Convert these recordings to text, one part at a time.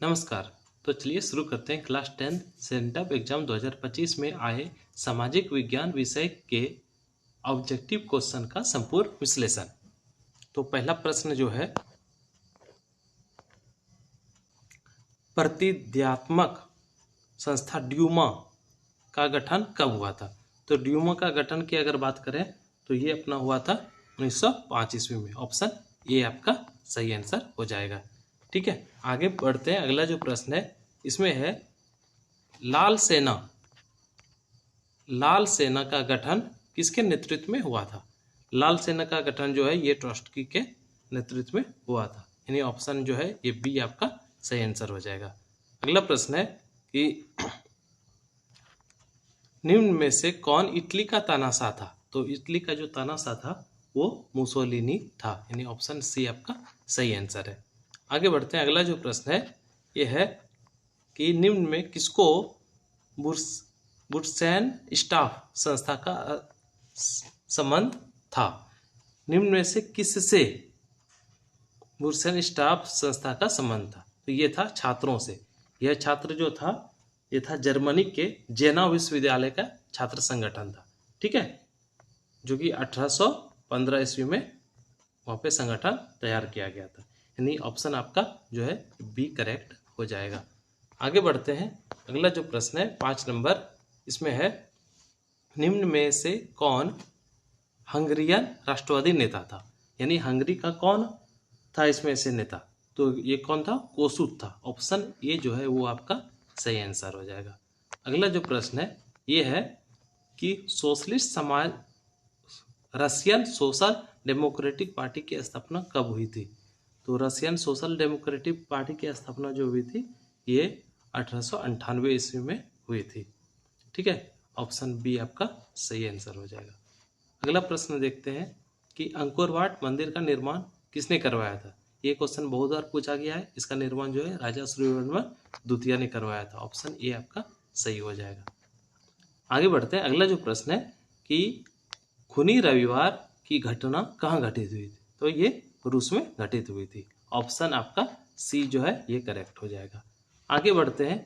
नमस्कार। तो चलिए शुरू करते हैं क्लास 10 सेंटअप एग्जाम 2025 में आए सामाजिक विज्ञान विषय के ऑब्जेक्टिव क्वेश्चन का संपूर्ण विश्लेषण। तो पहला प्रश्न जो है, प्रतिद्वंद्वात्मक संस्था ड्यूमा का गठन कब हुआ था? तो ड्यूमा का गठन की अगर बात करें तो ये अपना हुआ था 1905 ईस्वी में। ऑप्शन ए आपका सही आंसर हो जाएगा। ठीक है, आगे बढ़ते हैं। अगला जो प्रश्न है इसमें है, लाल सेना का गठन किसके नेतृत्व में हुआ था? लाल सेना का गठन जो है ये ट्रॉट्स्की के नेतृत्व में हुआ था, यानी ऑप्शन जो है ये बी आपका सही आंसर हो जाएगा। अगला प्रश्न है कि निम्न में से कौन इटली का तानाशाह था? तो इटली का जो तानाशाह था वो मुसोलिनी था, यानी ऑप्शन सी आपका सही आंसर है। आगे बढ़ते हैं। अगला जो प्रश्न है ये है कि निम्न में किसको बुर्सेन स्टाफ संस्था का संबंध था? निम्न में से किससे बुर्सेन स्टाफ संस्था का संबंध था? तो ये था छात्रों से। यह छात्र जो था ये था जर्मनी के जेना विश्वविद्यालय का छात्र संगठन था। ठीक है, जो कि 1815 ईस्वी में वहाँ पे संगठन तैयार किया गया था, यानी ऑप्शन आपका जो है बी करेक्ट हो जाएगा। आगे बढ़ते हैं। अगला जो प्रश्न है 5 नंबर, इसमें है, निम्न में से कौन हंगरियन राष्ट्रवादी नेता था? यानी हंगरी का कौन था इसमें से नेता? तो ये कौन था? कोसुत था। ऑप्शन ए जो है वो आपका सही आंसर हो जाएगा। अगला जो प्रश्न है ये है कि सोशलिस्ट समाज रशियन सोशल डेमोक्रेटिक पार्टी की स्थापना कब हुई थी? तो रशियन सोशल डेमोक्रेटिक पार्टी की स्थापना जो हुई थी ये 1898 ईस्वी में हुई थी। ठीक है, ऑप्शन बी आपका सही आंसर हो जाएगा। अगला प्रश्न देखते हैं कि अंकोर वाट मंदिर का निर्माण किसने करवाया था? ये क्वेश्चन बहुत बार पूछा गया है। इसका निर्माण जो है राजा सूर्यवर्मन द्वितीय ने करवाया था। ऑप्शन ए आपका सही हो जाएगा। आगे बढ़ते हैं। अगला जो प्रश्न है कि खूनी रविवार की घटना कहाँ घटित हुई थी? तो ये रूस में घटित हुई थी। ऑप्शन आपका सी जो है ये करेक्ट हो जाएगा। आगे बढ़ते हैं।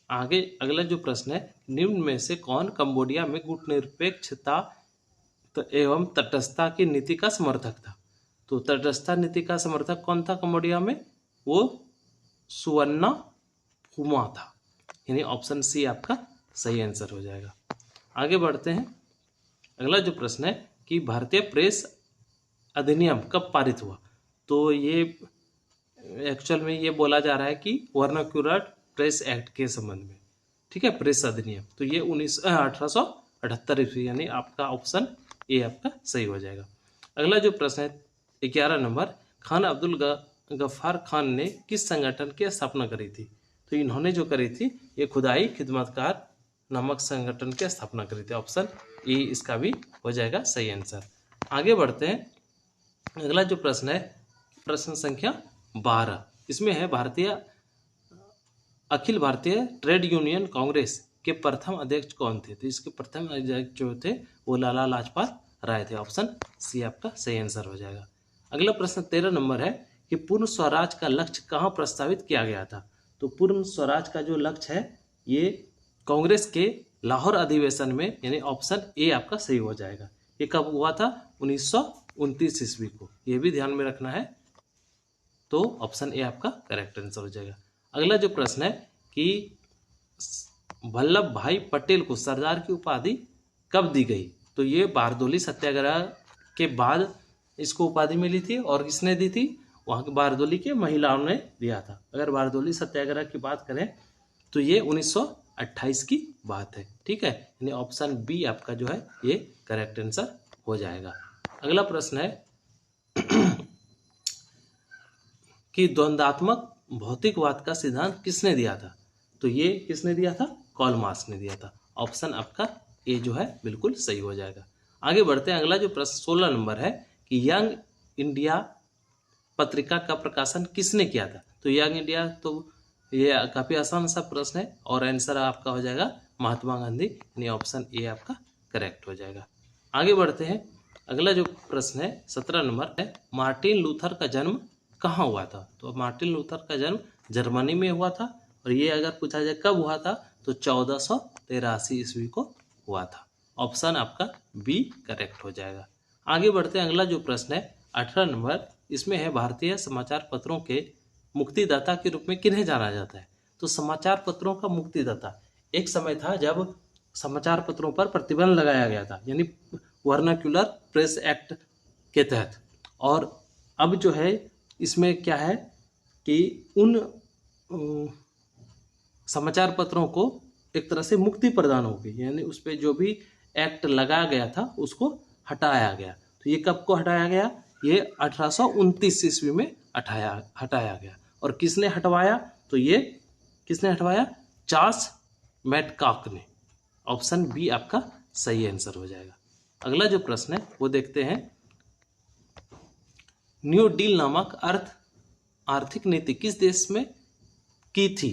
आगे अगला जो प्रश्न है, निम्न में से कौन कंबोडिया में गुटनिरपेक्षता एवं तटस्थता की नीति का समर्थक था? तो तटस्थता नीति का समर्थक कौन था कंबोडिया में? वो सुवर्णपुमा था, यानी ऑप्शन सी आपका सही आंसर हो जाएगा। आगे बढ़ते हैं। अगला जो प्रश्न है कि भारतीय प्रेस अधिनियम कब पारित हुआ? तो ये एक्चुअल में ये बोला जा रहा है कि वर्नाक्युलर प्रेस एक्ट के संबंध में। ठीक है, प्रेस अधिनियम, तो ये 1878 ईस्वी, यानी आपका ऑप्शन ए आपका सही हो जाएगा। अगला जो प्रश्न है 11 नंबर, खान अब्दुल गफ्फार खान ने किस संगठन की स्थापना करी थी? तो इन्होंने जो करी थी ये खुदाई खिदमतकार नामक संगठन की स्थापना करी थी। ऑप्शन ए इसका भी हो जाएगा सही आंसर। आगे बढ़ते हैं। अगला जो प्रश्न है प्रश्न संख्या 12, इसमें है, अखिल भारतीय ट्रेड यूनियन कांग्रेस के प्रथम अध्यक्ष कौन थे? तो इसके प्रथम अध्यक्ष जो थे वो लाला लाजपत राय थे। ऑप्शन सी आपका सही आंसर हो जाएगा। अगला प्रश्न 13 नंबर है कि पूर्ण स्वराज का लक्ष्य कहाँ प्रस्तावित किया गया था? तो पूर्ण स्वराज का जो लक्ष्य है ये कांग्रेस के लाहौर अधिवेशन में, यानी ऑप्शन ए आपका सही हो जाएगा। ये कब हुआ था? 1929 ईस्वी को, ये भी ध्यान में रखना है। तो ऑप्शन ए आपका करेक्ट आंसर हो जाएगा। अगला जो प्रश्न है कि वल्लभ भाई पटेल को सरदार की उपाधि कब दी गई? तो ये बारदोली सत्याग्रह के बाद इसको उपाधि मिली थी, और किसने दी थी? वहाँ के बारदोली के महिलाओं ने दिया था। अगर बारदोली सत्याग्रह की बात करें तो ये 1928 की बात है। ठीक है, यानी ऑप्शन बी आपका जो है ये करेक्ट आंसर हो जाएगा। अगला प्रश्न है कि द्वंद्वात्मक भौतिकवाद का सिद्धांत किसने दिया था? तो ये किसने दिया था? कार्ल मार्क्स ने दिया था। ऑप्शन आपका ए जो है बिल्कुल सही हो जाएगा। आगे बढ़ते हैं। अगला जो प्रश्न 16 नंबर है कि यंग इंडिया पत्रिका का प्रकाशन किसने किया था? तो यंग इंडिया, तो ये काफी आसान सा प्रश्न है और आंसर आपका हो जाएगा महात्मा गांधी, यानी ऑप्शन ए आपका करेक्ट हो जाएगा। आगे बढ़ते हैं। अगला जो प्रश्न है 17 नंबर है, मार्टिन लूथर का जन्म कहाँ हुआ था? तो मार्टिन लूथर का जन्म जर्मनी में हुआ था। और ये अगर पूछा जाए कब हुआ था तो 1483 ईस्वी को हुआ था। ऑप्शन आपका बी करेक्ट हो जाएगा। आगे बढ़ते हैं, अगला जो प्रश्न है 18 नंबर, इसमें है भारतीय समाचार पत्रों के मुक्तिदाता के रूप में किन्हें जाना जाता है। तो समाचार पत्रों का मुक्तिदाता, एक समय था जब समाचार पत्रों पर प्रतिबंध लगाया गया था, यानी वर्नाक्युलर प्रेस एक्ट के तहत। और अब जो है इसमें क्या है कि उन समाचार पत्रों को एक तरह से मुक्ति प्रदान हो गई, यानी उस पर जो भी एक्ट लगाया गया था उसको हटाया गया। तो ये कब को हटाया गया, ये 1829 ईस्वी में हटाया गया। और किसने हटवाया, तो ये किसने हटवाया, चार्ल्स मैटकॉक ने। ऑप्शन बी आपका सही आंसर हो जाएगा। अगला जो प्रश्न है वो देखते हैं, न्यू डील नामक आर्थिक नीति किस देश में की थी।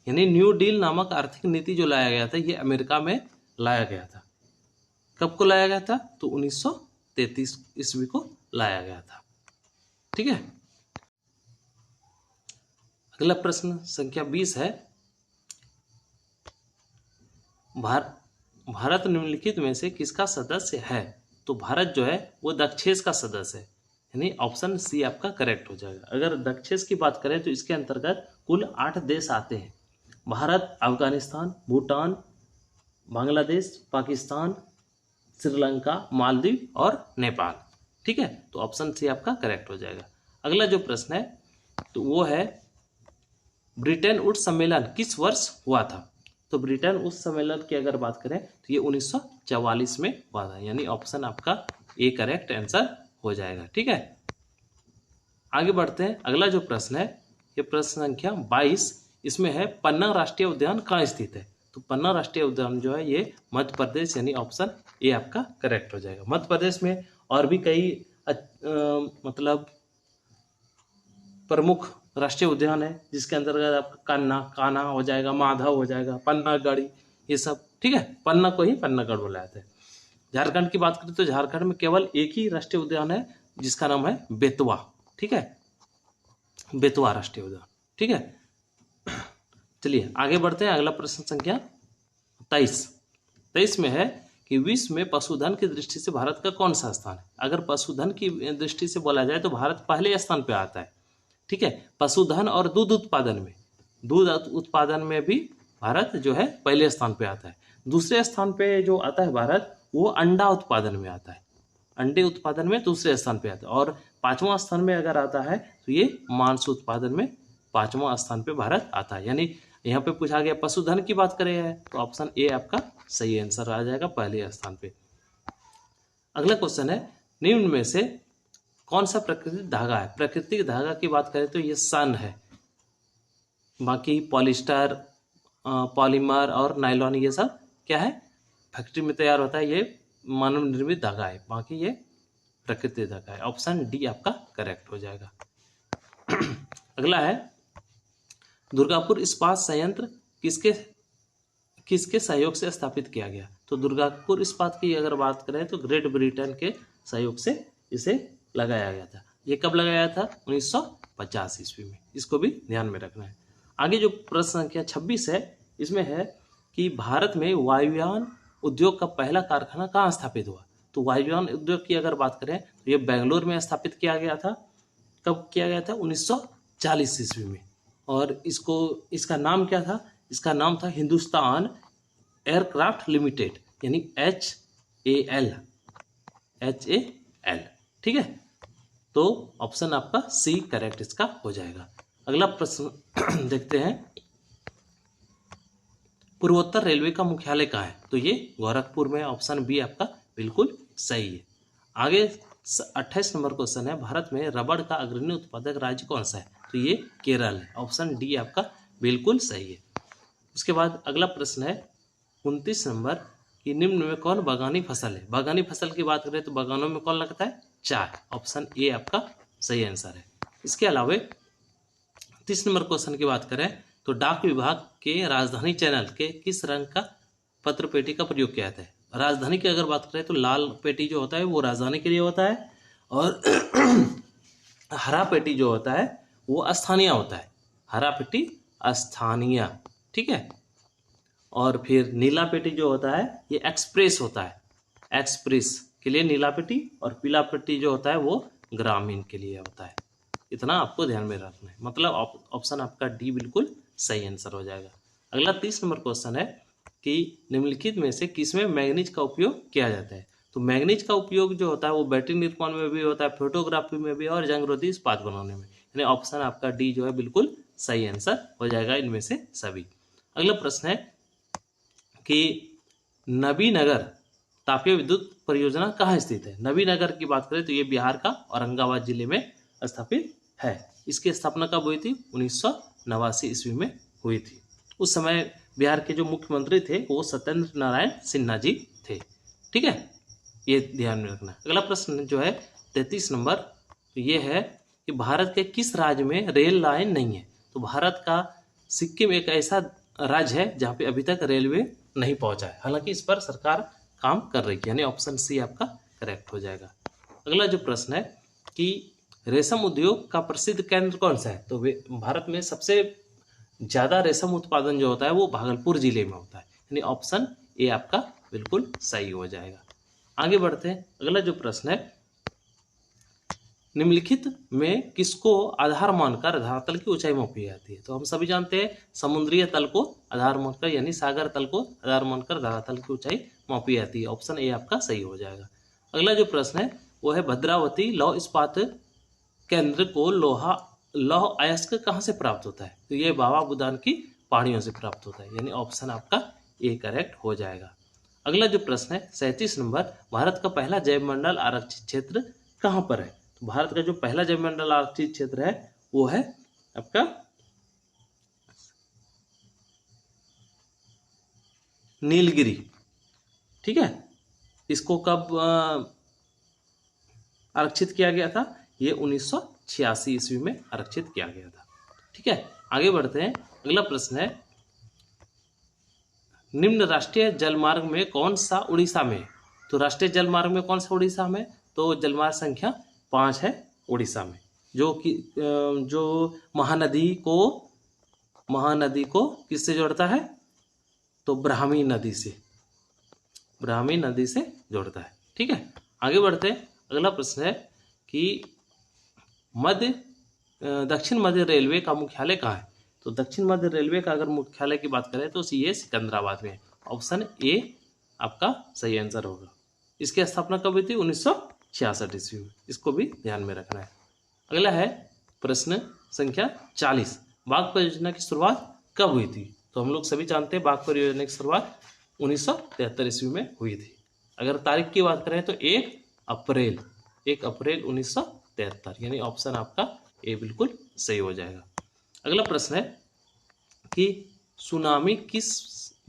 यानी न्यू डील नामक आर्थिक नीति जो लाया गया था ये अमेरिका में लाया गया था। कब को लाया गया था, तो 1933 ईस्वी को लाया गया था। ठीक है। अगला प्रश्न संख्या 20 है, भारत निम्नलिखित में से किसका सदस्य है। तो भारत जो है वो दक्षेस का सदस्य है, यानी ऑप्शन सी आपका करेक्ट हो जाएगा। अगर दक्षेस की बात करें तो इसके अंतर्गत कुल 8 देश आते हैं, भारत, अफगानिस्तान, भूटान, बांग्लादेश, पाकिस्तान, श्रीलंका, मालदीव और नेपाल। ठीक है, तो ऑप्शन सी आपका करेक्ट हो जाएगा। अगला जो प्रश्न है तो वो है, ब्रिटेन वुड्स सम्मेलन किस वर्ष हुआ था। तो ब्रिटेन वुड्स सम्मेलन की अगर बात करें तो ये 1944 में हुआ था, यानी ऑप्शन आपका ए करेक्ट आंसर हो जाएगा। ठीक है, आगे बढ़ते हैं। अगला जो प्रश्न है ये प्रश्न संख्या 22, इसमें है पन्ना राष्ट्रीय उद्यान कहाँ स्थित है। तो पन्ना राष्ट्रीय उद्यान जो है ये मध्य प्रदेश, यानी ऑप्शन ए आपका करेक्ट हो जाएगा। मध्य प्रदेश में और भी कई मतलब प्रमुख राष्ट्रीय उद्यान है, जिसके अंतर्गत आपका कान्हा हो जाएगा, माधव हो जाएगा, पन्नागढ़ी, ये सब। ठीक है, पन्ना को ही पन्नागढ़ बोला जाता है। झारखंड की बात करें तो झारखंड में केवल एक ही राष्ट्रीय उद्यान है जिसका नाम है बेतवा। ठीक है, बेतवा राष्ट्रीय उद्यान। ठीक है, चलिए आगे बढ़ते हैं। अगला प्रश्न संख्या 23 में है कि विश्व में पशुधन की दृष्टि से भारत का कौन सा स्थान है। अगर पशुधन की दृष्टि से बोला जाए तो भारत पहले स्थान पे आता है। ठीक है, पशुधन और दूध उत्पादन में भी भारत जो है पहले स्थान पे आता है। दूसरे स्थान पे जो आता है भारत, वो अंडा उत्पादन में आता है, अंडे उत्पादन में दूसरे स्थान पे आता है। और 5वां स्थान में अगर आता है तो ये मांस उत्पादन में 5वां स्थान पे भारत आता है। यानी यहाँ पे पूछा गया पशुधन की बात करें तो ऑप्शन ए आपका सही आंसर आ जाएगा, पहले स्थान पे। अगला क्वेश्चन है, निम्न में से कौन सा प्राकृतिक धागा है। प्राकृतिक धागा की बात करें तो ये सन है, बाकी पॉलिस्टर, पॉलीमर और नायलॉन ये सब क्या है, फैक्ट्री में तैयार होता है, ये मानव निर्मित धागा है, बाकी ये प्राकृतिक धागा है। ऑप्शन डी आपका करेक्ट हो जाएगा। अगला है, दुर्गापुर इस्पात संयंत्र किसके सहयोग से स्थापित किया गया। तो दुर्गापुर इस्पात की अगर बात करें तो ग्रेट ब्रिटेन के सहयोग से इसे लगाया गया था। ये कब लगाया था, 1950 ईस्वी में। इसको भी ध्यान में रखना है। आगे जो प्रश्न संख्या 26 है, इसमें है कि भारत में वायुयान उद्योग का पहला कारखाना कहाँ स्थापित हुआ। तो वायुयान उद्योग की अगर बात करें तो ये बेंगलोर में स्थापित किया गया था। कब किया गया था, 1940 ईस्वी में। और इसका नाम क्या था, इसका नाम था हिंदुस्तान एयरक्राफ्ट लिमिटेड, यानी HAL। ठीक है, तो ऑप्शन आपका सी करेक्ट इसका हो जाएगा। अगला प्रश्न देखते हैं, पूर्वोत्तर रेलवे का मुख्यालय कहाँ है। तो ये गोरखपुर में, ऑप्शन बी आपका बिल्कुल सही है। आगे 28 नंबर क्वेश्चन है, भारत में रबड़ का अग्रणी उत्पादक राज्य कौन सा है। तो ये केरल है, ऑप्शन डी आपका बिल्कुल सही है। उसके बाद अगला प्रश्न है 29 नंबर, कि निम्न में कौन बागानी फसल है। बागानी फसल की बात करें तो बागानों में कौन लगता है, चाय। ऑप्शन ए आपका सही आंसर है। इसके अलावा 30 नंबर क्वेश्चन की बात करें तो डाक विभाग के राजधानी चैनल के किस रंग का पत्र पेटी का प्रयोग किया जाता है। राजधानी की अगर बात करें तो लाल पेटी जो होता है वो राजधानी के लिए होता है, और हरा पेटी जो होता है वो स्थानीय होता है। हरा पेटी स्थानीय, ठीक है। और फिर नीला पेटी जो होता है ये एक्सप्रेस होता है, एक्सप्रेस के लिए नीला पेटी, और पीला पेटी जो होता है वो ग्रामीण के लिए होता है। इतना आपको ध्यान में रखना है, मतलब ऑप्शन आपका डी बिल्कुल सही आंसर हो जाएगा। अगला 30 नंबर क्वेश्चन है कि निम्नलिखित में से किसमें मैग्नीज का उपयोग किया जाता है। तो मैग्नीज का उपयोग जो होता है वो बैटरी निर्माण में भी होता है, फोटोग्राफी में भी, और जंगरोधी इस्पात बनाने में। यानी ऑप्शन आपका डी जो है बिल्कुल सही आंसर हो जाएगा इनमें से सभी। अगला प्रश्न है कि नबीनगर तापीय विद्युत परियोजना कहाँ स्थित है। नबीनगर की बात करें तो ये बिहार का औरंगाबाद जिले में स्थापित है। इसकी स्थापना कब हुई थी? 1989 ईस्वी में हुई थी। उस समय बिहार के जो मुख्यमंत्री थे वो सत्येंद्र नारायण सिन्हा जी थे, ठीक है, ये ध्यान में रखना। अगला प्रश्न जो है 33 नंबर, तो ये है कि भारत के किस राज्य में रेल लाइन नहीं है। तो भारत का सिक्किम एक ऐसा राज्य है जहाँ पे अभी तक रेलवे नहीं पहुंचा है, हालांकि इस पर सरकार काम कर रही है, यानी ऑप्शन सी आपका करेक्ट हो जाएगा। अगला जो प्रश्न है कि रेशम उद्योग का प्रसिद्ध केंद्र कौन सा है। तो भारत में सबसे ज्यादा रेशम उत्पादन जो होता है वो भागलपुर जिले में होता है, यानी ऑप्शन ए आपका बिल्कुल सही हो जाएगा। आगे बढ़ते हैं। अगला जो प्रश्न है, निम्नलिखित में किसको आधार मानकर धरातल की ऊंचाई मापी जाती है। तो हम सभी जानते हैं समुद्रीय तल को आधार मानकर, यानी सागर तल को आधार मानकर धरातल की ऊंचाई मापी जाती है। ऑप्शन ए आपका सही हो जाएगा। अगला जो प्रश्न है वो है भद्रावती लौह इस्पात केंद्र को लौह अयस्क कहाँ से प्राप्त होता है। तो ये बाबा बुदान की पहाड़ियों से प्राप्त होता है, यानी ऑप्शन आपका ए करेक्ट हो जाएगा। अगला जो प्रश्न है 37 नंबर, भारत का पहला जैवमंडल आरक्षित क्षेत्र कहाँ पर है। तो भारत का जो पहला जैवमंडल आरक्षित क्षेत्र है वो है आपका नीलगिरी, ठीक है। इसको कब आरक्षित किया गया था? ये 1986 ईस्वी में आरक्षित किया गया था, ठीक है। आगे बढ़ते हैं। अगला प्रश्न है, निम्न राष्ट्रीय जलमार्ग में कौन सा उड़ीसा में है। तो राष्ट्रीय जलमार्ग में कौन सा उड़ीसा में? तो जलमार्ग संख्या 5 है उड़ीसा में, जो कि जो महानदी को किससे जोड़ता है? तो ब्राह्मी नदी से जोड़ता है, ठीक है। आगे बढ़ते हैं। अगला प्रश्न है कि दक्षिण मध्य रेलवे का मुख्यालय कहाँ है। तो दक्षिण मध्य रेलवे का अगर मुख्यालय की बात करें तो ये सिकंदराबाद में है। ऑप्शन ए आपका सही आंसर होगा। इसकी स्थापना कब हुई थी? 1966 ईस्वी में। इसको भी ध्यान में रखना है। अगला है प्रश्न संख्या 40, बाघ परियोजना की शुरुआत कब हुई थी। तो हम लोग सभी जानते हैं बाघ परियोजना की शुरुआत 1973 ईस्वी में हुई थी। अगर तारीख की बात करें तो 1 अप्रैल 1973, यानी ऑप्शन आपका ए बिल्कुल सही हो जाएगा। अगला प्रश्न है कि सुनामी किस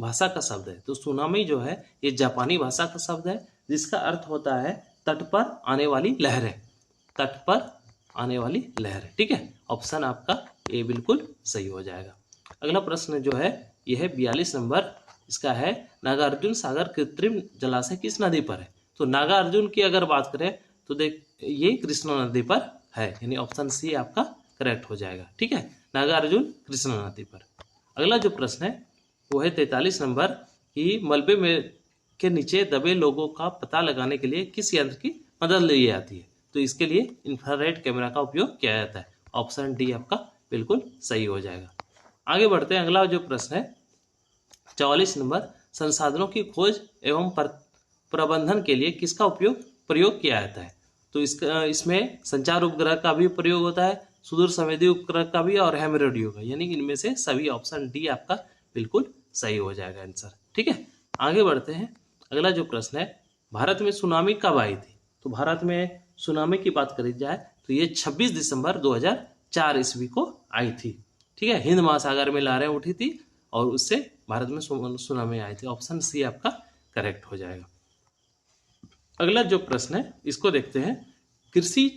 भाषा का शब्द है। तो सुनामी जो है ये जापानी भाषा का शब्द है, जिसका अर्थ होता है तट पर आने वाली लहरें, तट पर आने वाली लहरें, ठीक है। ऑप्शन आपका ए बिल्कुल सही हो जाएगा। अगला प्रश्न जो है यह है 42 नंबर, इसका है नागार्जुन सागर कृत्रिम जलाशय किस नदी पर है। तो नागार्जुन की अगर बात करें तो देख ये कृष्णा नदी पर है, यानी ऑप्शन सी आपका करेक्ट हो जाएगा, ठीक है, नागार्जुन कृष्णा नदी पर। अगला जो प्रश्न है वो है 43 नंबर कि मलबे में के नीचे दबे लोगों का पता लगाने के लिए किस यंत्र की मदद ली जाती है। तो इसके लिए इंफ्रारेड कैमरा का उपयोग किया जाता है। ऑप्शन डी आपका बिल्कुल सही हो जाएगा। आगे बढ़ते हैं। अगला जो प्रश्न है 44 नंबर, संसाधनों की खोज एवं प्रबंधन के लिए किसका प्रयोग किया जाता है। तो इसमें संचार उपग्रह का भी प्रयोग होता है, सुदूर संवेदी उपग्रह का भी, और हैम रेडियो का, यानी इनमें से सभी ऑप्शन डी आपका बिल्कुल सही हो जाएगा आंसर, ठीक है। आगे बढ़ते हैं। अगला जो प्रश्न है भारत में सुनामी कब आई थी। तो भारत में सुनामी की बात करी जाए तो ये 26 दिसंबर 2004 ईस्वी को आई थी, ठीक है। हिंद महासागर में लहरें उठी थी और उससे भारत में सुनामी आई थी। ऑप्शन सी आपका करेक्ट हो जाएगा। अगला जो प्रश्न है इसको देखते हैं। कृषि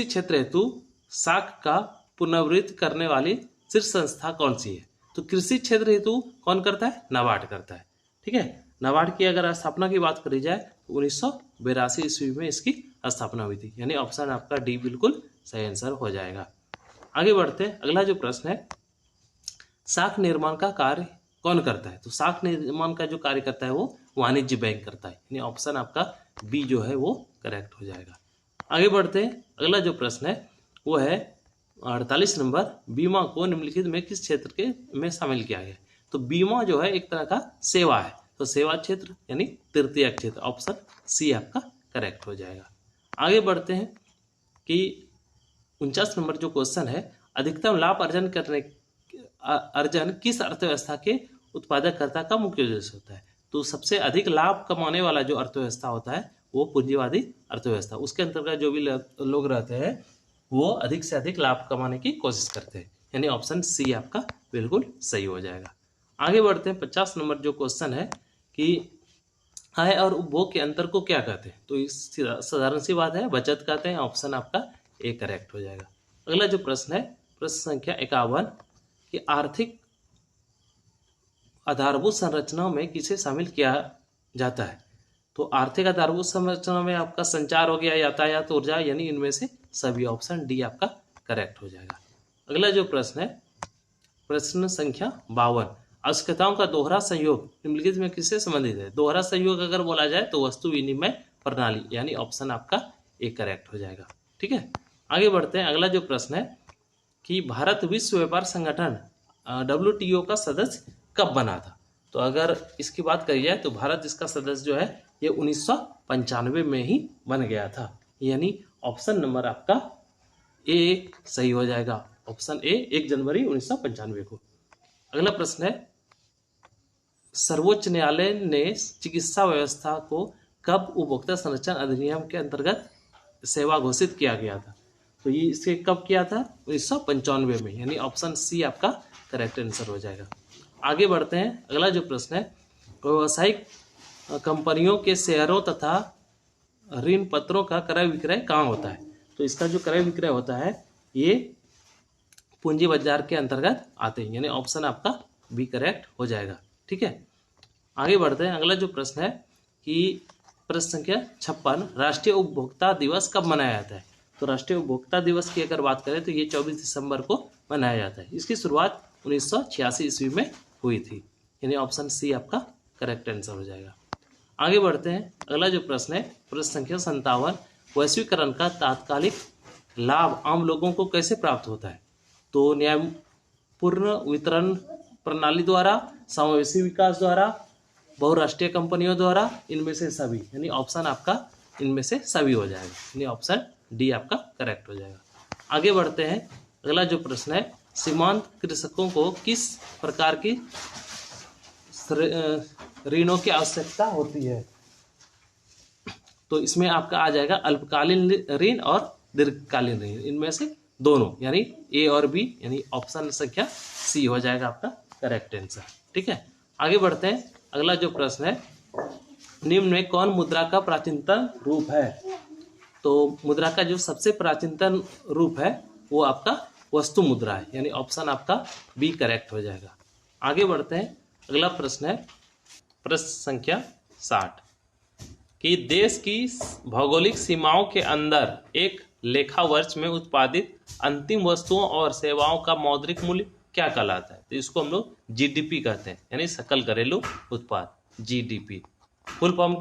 क्षेत्र हेतु साख का पुनर्वृत्त करने वाली शीर्ष संस्था कौन सी है। तो कृषि क्षेत्र हेतु कौन करता है? नाबार्ड करता है, ठीक है। नाबार्ड की अगर स्थापना की बात करी जाए तो 1982 ईस्वी में इसकी स्थापना हुई थी, यानी ऑप्शन आपका डी बिल्कुल सही आंसर हो जाएगा। आगे बढ़ते हैं, अगला जो प्रश्न है, शाख निर्माण का कार्य कौन करता है? तो शाख निर्माण का जो कार्य करता है वो वाणिज्य बैंक करता है, यानी ऑप्शन आपका बी जो है वो करेक्ट हो जाएगा। आगे बढ़ते हैं, अगला जो प्रश्न है वो है 48 नंबर, बीमा को निम्नलिखित में किस क्षेत्र के में शामिल किया गया? तो बीमा जो है एक तरह का सेवा है, तो सेवा क्षेत्र यानी तृतीय क्षेत्र, ऑप्शन सी आपका करेक्ट हो जाएगा। आगे बढ़ते हैं कि 49 नंबर जो क्वेश्चन है, अधिकतम लाभ अर्जन किस अर्थव्यवस्था के उत्पादककर्ता का मुख्य उद्देश्य होता है? तो सबसे अधिक लाभ कमाने वाला जो अर्थव्यवस्था होता है वो पूंजीवादी अर्थव्यवस्था, उसके अंतर्गत जो भी लोग रहते हैं वो अधिक से अधिक लाभ कमाने की कोशिश करते हैं, यानी ऑप्शन सी आपका बिल्कुल सही हो जाएगा। आगे बढ़ते हैं, 50 नंबर जो क्वेश्चन है कि आय और उपभोग के अंतर को क्या कहते हैं? तो इस साधारण सी बात है, बचत कहते हैं, ऑप्शन आपका ए करेक्ट हो जाएगा। अगला जो प्रश्न है, प्रश्न संख्या 51 कि आर्थिक आधारभूत संरचना में किसे शामिल किया जाता है? तो आर्थिक आधारभूत संरचना में आपका संचार हो गया, यातायात, ऊर्जा, यानी इनमें से सभी, ऑप्शन डी आपका करेक्ट हो जाएगा। अगला जो प्रश्न है, प्रश्न संख्या 52, आवश्यकताओं का दोहरा संयोग निम्नलिखित में किससे संबंधित है? दोहरा संयोग अगर बोला जाए तो वस्तु विनिमय प्रणाली, यानी ऑप्शन आपका ए करेक्ट हो जाएगा। ठीक है, आगे बढ़ते हैं, अगला जो प्रश्न है कि भारत विश्व व्यापार संगठन WTO का सदस्य कब बना था? तो अगर इसकी बात करी जाए तो भारत इसका सदस्य जो है ये 1995 में ही बन गया था, यानी ऑप्शन नंबर आपका ए सही हो जाएगा, ऑप्शन ए 1 जनवरी 1995 को। अगला प्रश्न है, सर्वोच्च न्यायालय ने चिकित्सा व्यवस्था को कब उपभोक्ता संरक्षण अधिनियम के अंतर्गत सेवा घोषित किया गया था? तो ये इसे कब किया था? 1995 में, यानी ऑप्शन सी आपका करेक्ट आंसर हो जाएगा। आगे बढ़ते हैं, अगला जो प्रश्न है, व्यावसायिक कंपनियों के शेयरों तथा ऋण पत्रों का क्रय विक्रय कहाँ होता है? तो इसका जो क्रय विक्रय होता है ये पूंजी बाजार के अंतर्गत आते हैं, यानी ऑप्शन आपका बी करेक्ट हो जाएगा। ठीक है, आगे बढ़ते हैं, अगला जो प्रश्न है कि प्रश्न संख्या 56, राष्ट्रीय उपभोक्ता दिवस कब मनाया जाता है? तो राष्ट्रीय उपभोक्ता दिवस की अगर बात करें तो ये 24 दिसंबर को मनाया जाता है। इसकी शुरुआत 1986 ईस्वी में हुई थी, यानी ऑप्शन सी आपका करेक्ट आंसर हो जाएगा। आगे बढ़ते हैं, अगला जो प्रश्न है, प्रश्न संख्या 57, वैश्वीकरण का तात्कालिक लाभ आम लोगों को कैसे प्राप्त होता है? तो न्यायपूर्ण वितरण प्रणाली द्वारा, समावेशी विकास द्वारा, बहुराष्ट्रीय कंपनियों द्वारा, इनमें से सभी, यानी ऑप्शन आपका इनमें से सभी हो जाएगा, यानी ऑप्शन डी आपका करेक्ट हो जाएगा। आगे बढ़ते हैं, अगला जो प्रश्न है, सीमांत कृषकों को किस प्रकार की ऋणों की आवश्यकता होती है? तो इसमें आपका आ जाएगा अल्पकालीन ऋण और दीर्घकालीन ऋण, इनमें से दोनों, यानी ए और बी, यानी ऑप्शन संख्या सी हो जाएगा आपका करेक्ट आंसर। ठीक है, आगे बढ़ते हैं, अगला जो प्रश्न है, निम्न में कौन मुद्रा का प्राचीनतम रूप है? तो मुद्रा का जो सबसे प्राचीनतम रूप है वो आपका वस्तु मुद्रा है, यानी ऑप्शन आपका बी करेक्ट हो जाएगा। आगे बढ़ते हैं, अगला प्रश्न है, प्रश्न संख्या 60 कि देश की भौगोलिक सीमाओं के अंदर एक लेखा वर्ष में उत्पादित अंतिम वस्तुओं और सेवाओं का मौद्रिक मूल्य क्या कहलाता है? तो इसको हम लोग जीडीपी कहते हैं, यानी सकल घरेलू उत्पाद, जीडीपी। फुल फॉर्म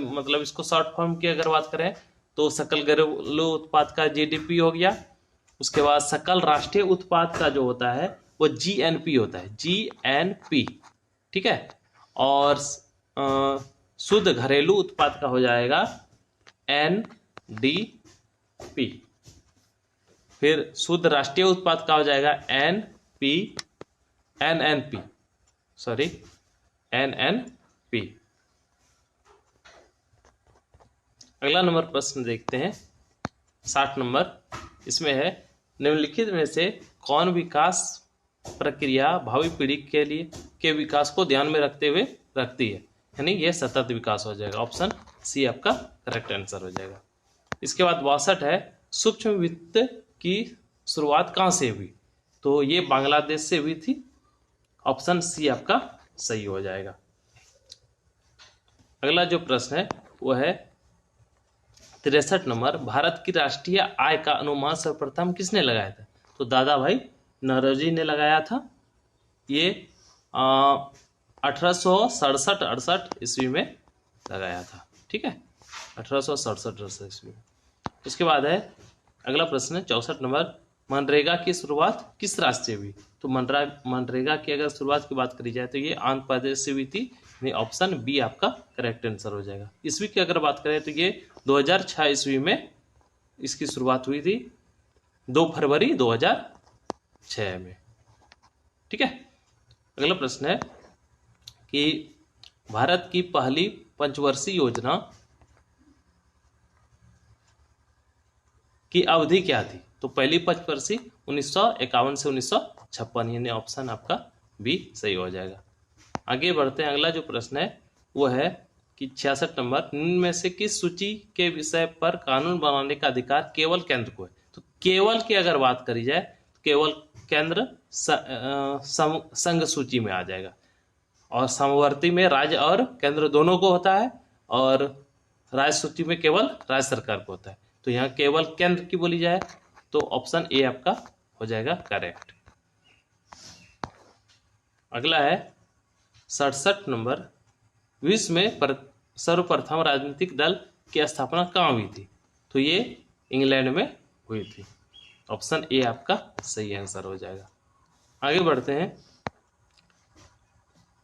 मतलब इसको शॉर्ट फॉर्म की अगर बात करें तो सकल घरेलू उत्पाद का जीडीपी हो गया, उसके बाद सकल राष्ट्रीय उत्पाद का जो होता है वो जीएनपी होता है, जीएनपी। ठीक है, और शुद्ध घरेलू उत्पाद का हो जाएगा एनडीपी, फिर शुद्ध राष्ट्रीय उत्पाद का हो जाएगा एनएनपी। अगला नंबर प्रश्न देखते हैं, 60 नंबर, इसमें है निम्नलिखित में से कौन विकास प्रक्रिया भावी पीढ़ी के लिए के विकास को ध्यान में रखते हुए रखती है? यानी यह सतत विकास हो जाएगा, ऑप्शन सी आपका करेक्ट आंसर हो जाएगा। इसके बाद 62 है, सूक्ष्म वित्त की शुरुआत कहाँ से हुई? तो ये बांग्लादेश से हुई थी, ऑप्शन सी आपका सही हो जाएगा। अगला जो प्रश्न है वो है 63 नंबर, भारत की राष्ट्रीय आय का अनुमान सर्वप्रथम किसने लगाया था? तो दादा भाई नौरोजी ने लगाया था। ये 1867-68 ईस्वी में लगाया था। ठीक है, 1867-68 ईस्वी में। उसके बाद है अगला प्रश्न है 64 नंबर, मनरेगा की शुरुआत किस राज्य से हुई? तो मनरेगा की अगर शुरुआत की बात करी जाए तो ये आंध्र प्रदेश से हुई थी। ऑप्शन बी आपका करेक्ट आंसर हो जाएगा। ईस्वी की अगर बात करें तो ये 2006 ईस्वी में इसकी शुरुआत हुई थी, 2 फरवरी 2006 में। ठीक है, अगला प्रश्न है कि भारत की पहली पंचवर्षीय योजना की अवधि क्या थी? तो पहली पंचवर्षीय 1951 से 1956, यानी ऑप्शन आपका बी सही हो जाएगा। आगे बढ़ते हैं, अगला जो प्रश्न है वो है कि 66 नंबर, निम्न में से किस सूची के विषय पर कानून बनाने का अधिकार केवल केंद्र को है? तो केवल की अगर बात करी जाए तो केवल केंद्र संघ सूची में आ जाएगा, और समवर्ती में राज्य और केंद्र दोनों को होता है, और राज्य सूची में केवल राज्य सरकार को होता है। तो यहाँ केवल केंद्र की बोली जाए तो ऑप्शन ए आपका हो जाएगा करेक्ट। अगला है 67 नंबर, विश्व में सर्वप्रथम राजनीतिक दल की स्थापना कहाँ हुई थी? तो ये इंग्लैंड में हुई थी। ऑप्शन ए आपका सही आंसर हो जाएगा। आगे बढ़ते हैं,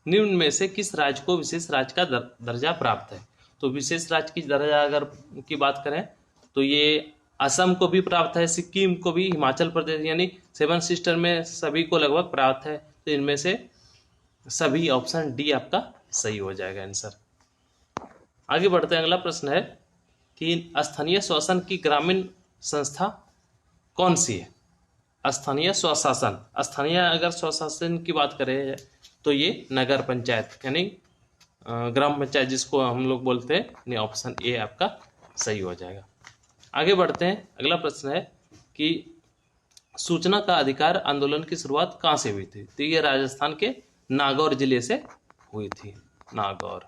निम्न में से किस राज्य को विशेष राज्य का दर्जा प्राप्त है? तो विशेष राज्य की दर्जा अगर की बात करें तो ये असम को भी प्राप्त है, सिक्किम को भी, हिमाचल प्रदेश, यानी 7 सिस्टर में सभी को लगभग प्राप्त है। तो इनमें से सभी, ऑप्शन डी आपका सही हो जाएगा आंसर। आगे बढ़ते हैं, अगला प्रश्न है कि स्थानीय शासन की ग्रामीण संस्था कौन सी है? स्थानीय स्वशासन, स्थानीय अगर स्वशासन की बात करें तो ये नगर पंचायत यानी ग्राम पंचायत जिसको हम लोग बोलते हैं, यानी ऑप्शन ए आपका सही हो जाएगा। आगे बढ़ते हैं, अगला प्रश्न है कि सूचना का अधिकार आंदोलन की शुरुआत कहाँ से हुई थी? तो ये राजस्थान के नागौर जिले से हुई थी, नागौर।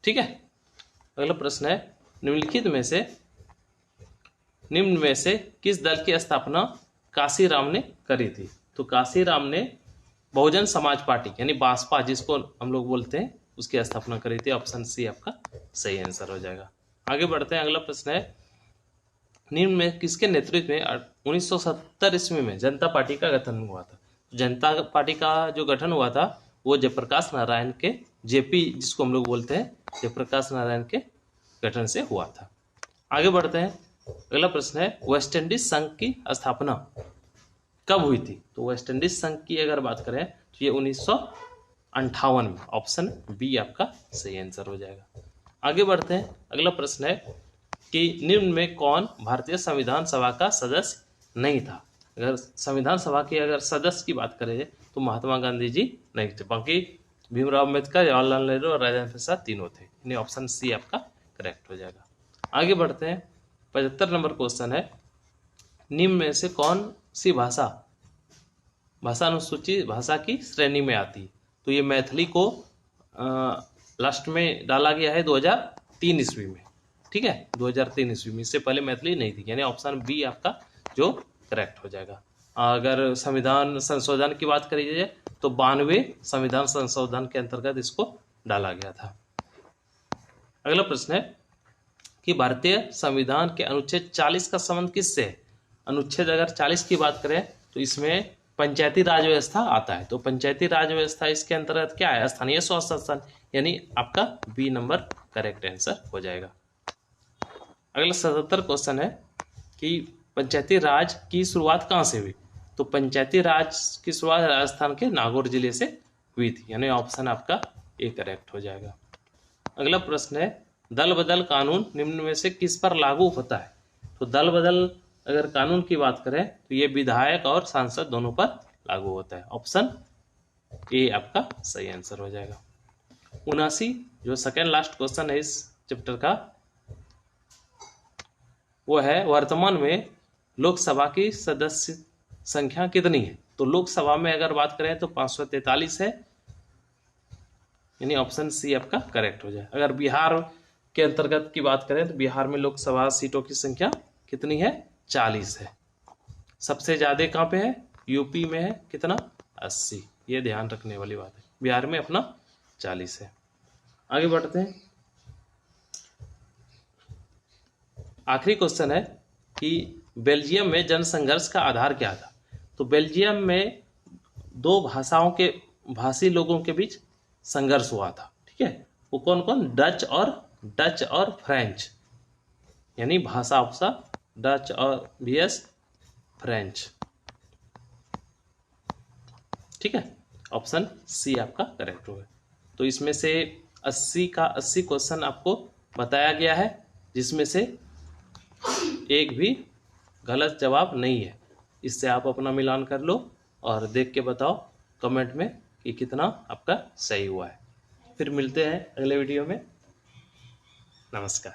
ठीक है, अगला प्रश्न है, निम्नलिखित में से निम्न में से किस दल की स्थापना काशीराम ने करी थी? तो काशीराम ने बहुजन समाज पार्टी यानी बासपा जिसको हम लोग बोलते हैं उसकी स्थापना करी थी। ऑप्शन सी आपका सही आंसर हो जाएगा। आगे बढ़ते हैं, अगला प्रश्न है, निम्न में किसके नेतृत्व में 1970 ईस्वी में जनता पार्टी का गठन हुआ था? जनता पार्टी का जो गठन हुआ था वो जयप्रकाश नारायण के, जेपी जिसको हम लोग बोलते हैं, जयप्रकाश नारायण के गठन से हुआ था। आगे बढ़ते हैं, अगला प्रश्न है, वेस्ट इंडीज संघ की स्थापना कब हुई थी? तो वेस्ट इंडीज संघ की अगर बात करें तो ये 1958 में। ऑप्शन बी आपका सही आंसर हो जाएगा। आगे बढ़ते हैं, अगला प्रश्न है कि निम्न में कौन भारतीय संविधान सभा का सदस्य नहीं था? अगर संविधान सभा की अगर सदस्य की बात करें तो महात्मा गांधी जी नहीं थे, बाकी भीमराव अम्बेडकर, जवाहरलाल नेहरू और राजेंद्र प्रसाद तीनों थे, यानी ऑप्शन सी आपका करेक्ट हो जाएगा। आगे बढ़ते हैं, 75 नंबर क्वेश्चन है, निम्न में से कौन सी भाषा अनुसूचित भाषा की श्रेणी में आती? तो ये मैथिली को लास्ट में डाला गया है 2003 ईस्वी में। ठीक है, 2003 ईस्वी में, इससे पहले मैथिली नहीं थी, यानी ऑप्शन बी आपका जो करेक्ट हो जाएगा। अगर संविधान संशोधन की बात करी जाए तो 92वें संविधान संशोधन के अंतर्गत इसको डाला गया था। अगला प्रश्न है कि भारतीय संविधान के अनुच्छेद 40 का संबंध किससे है? अनुच्छेद अगर 40 की बात करें तो इसमें पंचायती राज व्यवस्था आता है। तो पंचायती राज व्यवस्था इसके अंतर्गत क्या है? स्थानीय स्वशासन, यानी आपका बी नंबर करेक्ट आंसर हो जाएगा। अगला 77 क्वेश्चन है कि पंचायती राज की शुरुआत कहाँ से हुई? तो पंचायती राज की शुरुआत राजस्थान के नागौर जिले से हुई थी, यानी ऑप्शन आपका ए करेक्ट हो जाएगा। अगला प्रश्न है, दल बदल कानून निम्न में से किस पर लागू होता है? तो दल बदल अगर कानून की बात करें तो ये विधायक और सांसद दोनों पर लागू होता है। ऑप्शन ए आपका सही आंसर हो जाएगा। 79 जो सेकेंड लास्ट क्वेश्चन है इस चैप्टर का वो है, वर्तमान में लोकसभा की सदस्य संख्या कितनी है? तो लोकसभा में अगर बात करें तो 543 है, यानी ऑप्शन सी आपका करेक्ट हो जाए। अगर बिहार के अंतर्गत की बात करें तो बिहार में लोकसभा सीटों की संख्या कितनी है? 40 है। सबसे ज़्यादा कहाँ पे है? यूपी में है, कितना? 80। ये ध्यान रखने वाली बात है। बिहार में अपना 40 है। आगे बढ़ते हैं। आखिरी क्वेश्चन है कि बेल्जियम में जनसंघर्ष का आधार क्या था? तो बेल्जियम में दो भाषाओं के भाषी लोगों के बीच संघर्ष हुआ था। ठीक है, वो कौन कौन? डच और फ्रेंच, यानी भाषा उपसा डच और VS फ्रेंच। ठीक है, ऑप्शन सी आपका करेक्ट होगा। तो इसमें से 80 का 80 क्वेश्चन आपको बताया गया है, जिसमें से एक भी गलत जवाब नहीं है। इससे आप अपना मिलान कर लो और देख के बताओ कमेंट में कि कितना आपका सही हुआ है। फिर मिलते हैं अगले वीडियो में। नमस्कार।